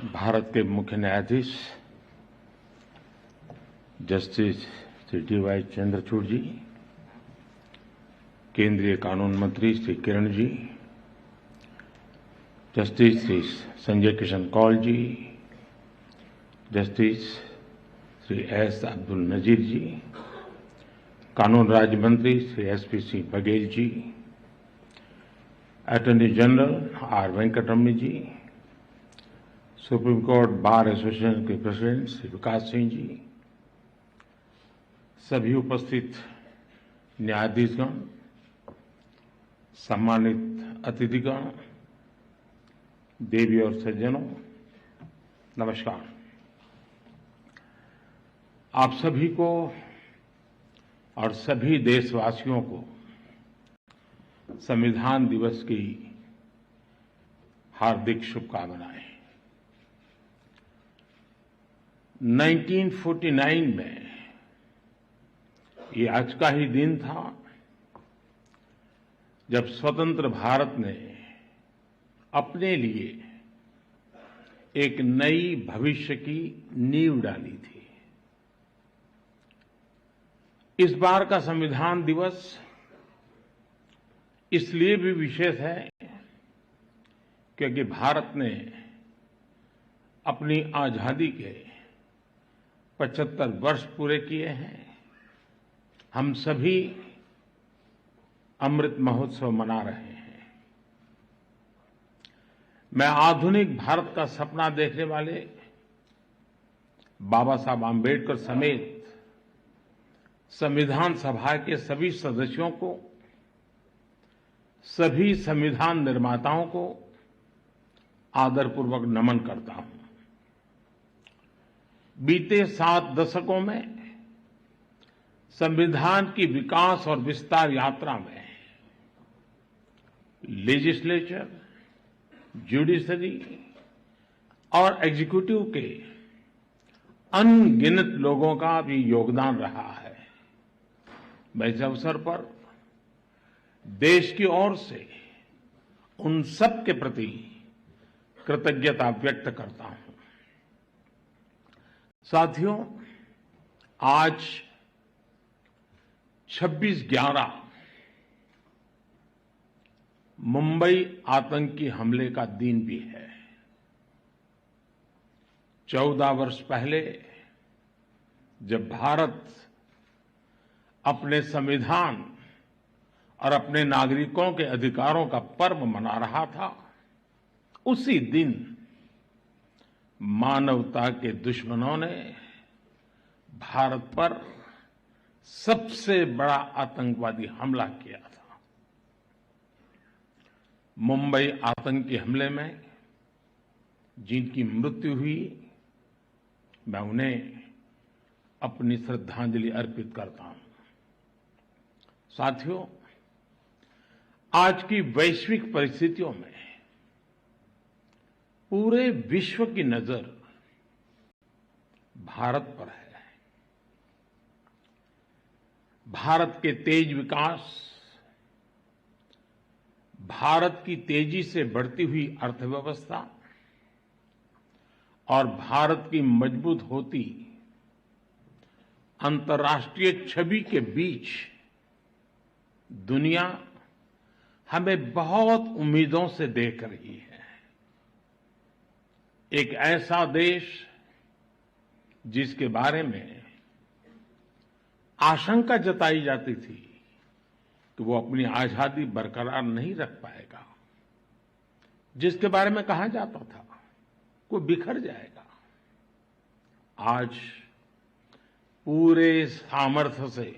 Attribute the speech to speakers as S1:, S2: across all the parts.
S1: भारत के मुख्य न्यायाधीश जस्टिस श्री डी.वाई. चंद्रचूड़ जी, केंद्रीय कानून मंत्री श्री किरण जी, जस्टिस श्री संजय किशन कौल जी, जस्टिस श्री एस. अब्दुल नजीर जी, कानून राज्य मंत्री Shri SP. Singh Baghel ji, attorney general R. Venkataramani जी, सुप्रीम कोर्ट बार एसोसिएशन के प्रेसिडेंट श्री विकास सिंह जी, सभी उपस्थित न्यायाधीशगण, सम्मानित अतिथिगण, देवी और सज्जनों, नमस्कार। आप सभी को और सभी देशवासियों को संविधान दिवस की हार्दिक शुभकामनाएं। 1949 में ये आज का ही दिन था जब स्वतंत्र भारत ने अपने लिए एक नई भविष्य की नींव डाली थी। इस बार का संविधान दिवस इसलिए भी विशेष है क्योंकि भारत ने अपनी आजादी के 75 वर्ष पूरे किए हैं। हम सभी अमृत महोत्सव मना रहे हैं। मैं आधुनिक भारत का सपना देखने वाले बाबा साहब आम्बेडकर समेत संविधान सभा के सभी सदस्यों को, सभी संविधान निर्माताओं को आदरपूर्वक नमन करता हूं। बीते 7 दशकों में संविधान की विकास और विस्तार यात्रा में लेजिस्लेचर, जुडिशरी और एग्जीक्यूटिव के अनगिनत लोगों का भी योगदान रहा है। मैं इस अवसर पर देश की ओर से उन सब के प्रति कृतज्ञता व्यक्त करता हूं। साथियों, आज 26/11 मुंबई आतंकी हमले का दिन भी है। 14 वर्ष पहले जब भारत अपने संविधान और अपने नागरिकों के अधिकारों का पर्व मना रहा था, उसी दिन मानवता के दुश्मनों ने भारत पर सबसे बड़ा आतंकवादी हमला किया था। मुंबई आतंकी हमले में जिनकी मृत्यु हुई, मैं उन्हें अपनी श्रद्धांजलि अर्पित करता हूं। साथियों, आज की वैश्विक परिस्थितियों में पूरे विश्व की नजर भारत पर है। भारत के तेज विकास, भारत की तेजी से बढ़ती हुई अर्थव्यवस्था और भारत की मजबूत होती अंतर्राष्ट्रीय छवि के बीच दुनिया हमें बहुत उम्मीदों से देख रही है। एक ऐसा देश जिसके बारे में आशंका जताई जाती थी कि वो अपनी आजादी बरकरार नहीं रख पाएगा, जिसके बारे में कहा जाता था वो बिखर जाएगा, आज पूरे सामर्थ्य से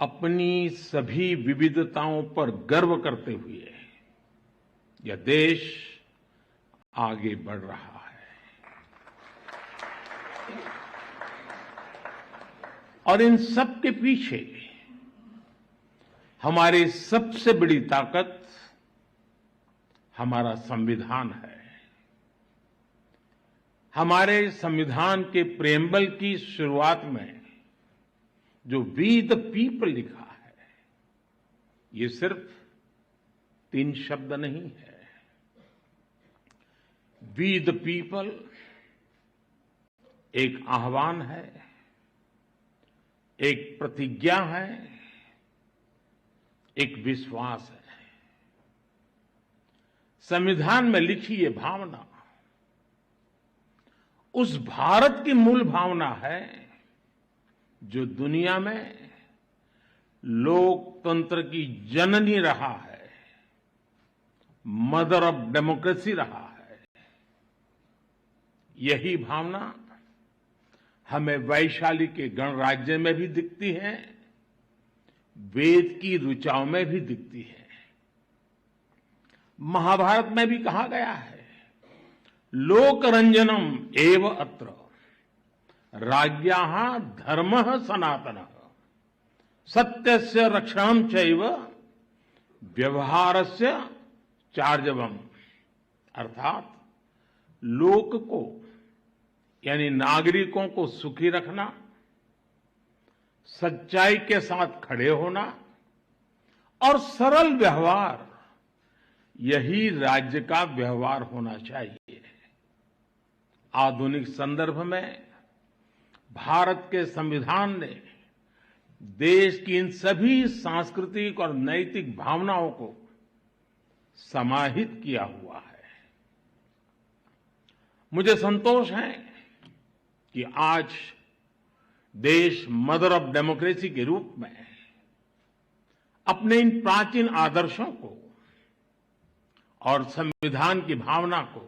S1: अपनी सभी विविधताओं पर गर्व करते हुए यह देश आगे बढ़ रहा है। और इन सब के पीछे हमारी सबसे बड़ी ताकत हमारा संविधान है। हमारे संविधान के प्रेम्बल की शुरुआत में जो वी द पीपल लिखा है, ये सिर्फ 3 शब्द नहीं है। वी द पीपल एक आह्वान है, एक प्रतिज्ञा है, एक विश्वास है। संविधान में लिखी ये भावना उस भारत की मूल भावना है जो दुनिया में लोकतंत्र की जननी रहा है, मदर ऑफ डेमोक्रेसी रहा है। यही भावना हमें वैशाली के गणराज्य में भी दिखती है, वेद की ऋचाओं में भी दिखती है। महाभारत में भी कहा गया है, लोकरंजनम एव अत्र राज्ञाः धर्मः सनातनः सत्यस्य रक्षणं चैव व्यवहारस्य चार्जवम्। अर्थात लोक को यानी नागरिकों को सुखी रखना, सच्चाई के साथ खड़े होना और सरल व्यवहार, यही राज्य का व्यवहार होना चाहिए। आधुनिक संदर्भ में भारत के संविधान ने देश की इन सभी सांस्कृतिक और नैतिक भावनाओं को समाहित किया हुआ है। मुझे संतोष है कि आज देश मदर ऑफ डेमोक्रेसी के रूप में अपने इन प्राचीन आदर्शों को और संविधान की भावना को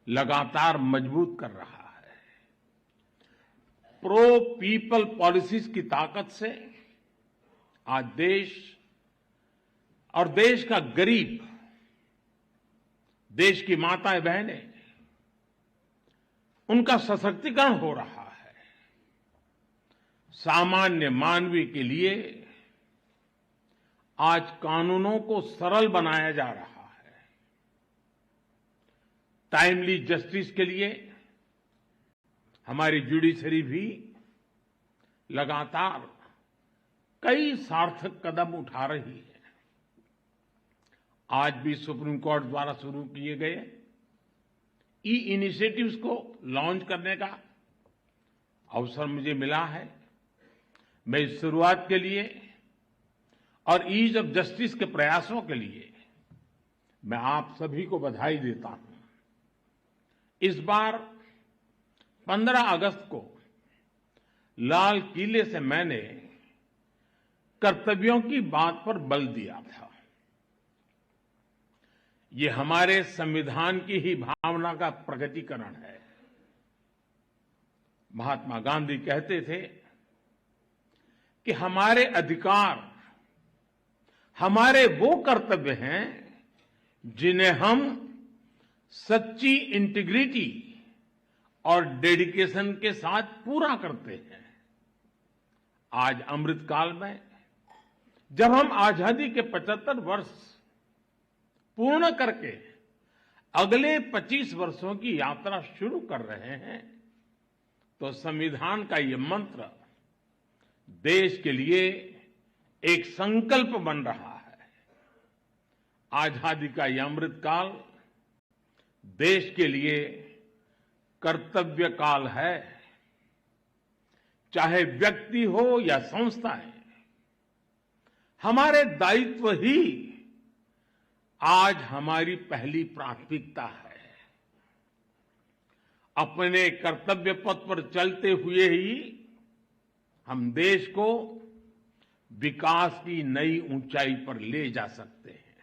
S1: लगातार मजबूत कर रहा है। प्रो पीपल पॉलिसीज की ताकत से आज देश और देश का गरीब, देश की माताएं बहनें, उनका सशक्तिकरण हो रहा है। सामान्य मानवीय के लिए आज कानूनों को सरल बनाया जा रहा है। टाइमली जस्टिस के लिए हमारी जुडिशरी भी लगातार कई सार्थक कदम उठा रही है। आज भी सुप्रीम कोर्ट द्वारा शुरू किए गए ई इनिशिएटिव्स को लॉन्च करने का अवसर मुझे मिला है। मैं इस शुरुआत के लिए और ईज ऑफ जस्टिस के प्रयासों के लिए मैं आप सभी को बधाई देता हूं। इस बार 15 अगस्त को लाल किले से मैंने कर्तव्यों की बात पर बल दिया था। ये हमारे संविधान की ही भावना का प्रकटीकरण है। महात्मा गांधी कहते थे कि हमारे अधिकार हमारे वो कर्तव्य हैं जिन्हें हम सच्ची इंटीग्रिटी और डेडिकेशन के साथ पूरा करते हैं। आज अमृतकाल में जब हम आजादी के 75 वर्ष पूर्ण करके अगले 25 वर्षों की यात्रा शुरू कर रहे हैं, तो संविधान का ये मंत्र देश के लिए एक संकल्प बन रहा है। आजादी का यह अमृतकाल देश के लिए कर्तव्य काल है। चाहे व्यक्ति हो या संस्थाएं, हमारे दायित्व ही आज हमारी पहली प्राथमिकता है। अपने कर्तव्य पथ पर चलते हुए ही हम देश को विकास की नई ऊंचाई पर ले जा सकते हैं।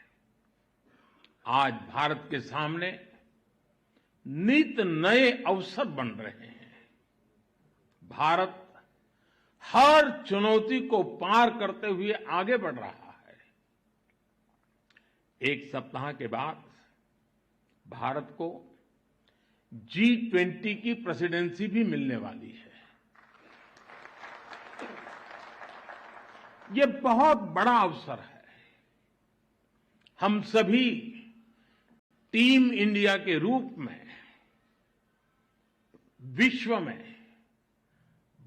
S1: आज भारत के सामने नित नए अवसर बन रहे हैं। भारत हर चुनौती को पार करते हुए आगे बढ़ रहा है। एक सप्ताह के बाद भारत को G20 की प्रेसिडेंसी भी मिलने वाली है। ये बहुत बड़ा अवसर है। हम सभी टीम इंडिया के रूप में विश्व में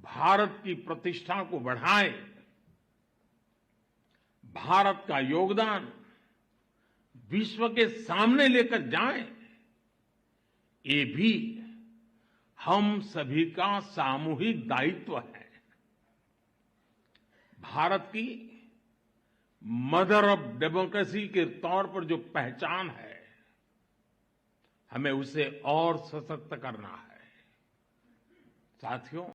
S1: भारत की प्रतिष्ठा को बढ़ाएं, भारत का योगदान विश्व के सामने लेकर जाएं, ये भी हम सभी का सामूहिक दायित्व है। भारत की मदर ऑफ डेमोक्रेसी के तौर पर जो पहचान है, हमें उसे और सशक्त करना है। साथियों,